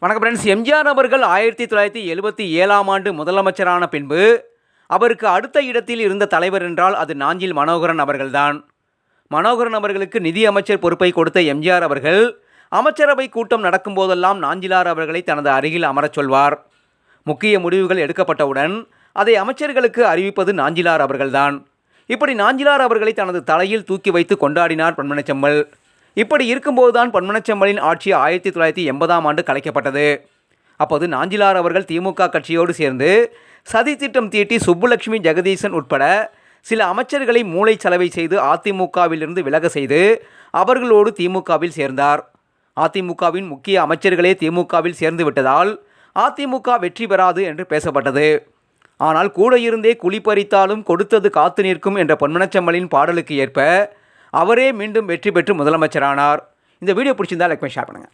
வணக்கம் ஃப்ரெண்ட்ஸ். எம்ஜிஆர் அவர்கள் 1977ஆம் ஆண்டு முதலமைச்சரான பின்பு அவருக்கு அடுத்த இடத்தில் இருந்த தலைவர் என்றால் அது நாஞ்சில் மனோகரன் அவர்கள்தான். மனோகரன் அவர்களுக்கு நிதி அமைச்சர் பொறுப்பை கொடுத்த எம்ஜிஆர் அவர்கள் அமைச்சரவை கூட்டம் நடக்கும் போதெல்லாம் நாஞ்சிலார் அவர்களை தனது அருகில் அமரச் சொல்வார். முக்கிய முடிவுகள் எடுக்கப்பட்டவுடன் அதை அமைச்சர்களுக்கு அறிவிப்பது நாஞ்சிலார் அவர்கள்தான். இப்படி நாஞ்சிலார் அவர்களை தனது தலையில் தூக்கி வைத்து கொண்டாடினார் பொன்மனச்செம்மல். இப்படி இருக்கும்போதுதான் பொன்மனச்செம்மலின் ஆட்சி 1980ஆம் ஆண்டு கலைக்கப்பட்டது. அப்போது நாஞ்சிலார் அவர்கள் திமுக கட்சியோடு சேர்ந்து சதி திட்டம் தீட்டி சுப்புலட்சுமி ஜெகதீசன் உட்பட சில அமைச்சர்களை மூளைச்சலவை செய்து அதிமுகவிலிருந்து விலக செய்து அவர்களோடு திமுகவில் சேர்ந்தார். அதிமுகவின் முக்கிய அமைச்சர்களே திமுகவில் சேர்ந்து விட்டதால் அதிமுக வெற்றி பெறாது என்று பேசப்பட்டது. ஆனால் கூட இருந்தே குழிப்பறித்தாலும் கொடுத்தது காத்து நிற்கும் என்ற பொன்மனச்செம்மலின் பாடலுக்கு ஏற்ப அவரே மீண்டும் வெற்றி பெற்று முதலமைச்சரானார். இந்த வீடியோ பிடிச்சிருந்தால் லைக் பண்ணி ஷேர் பண்ணுங்கள்.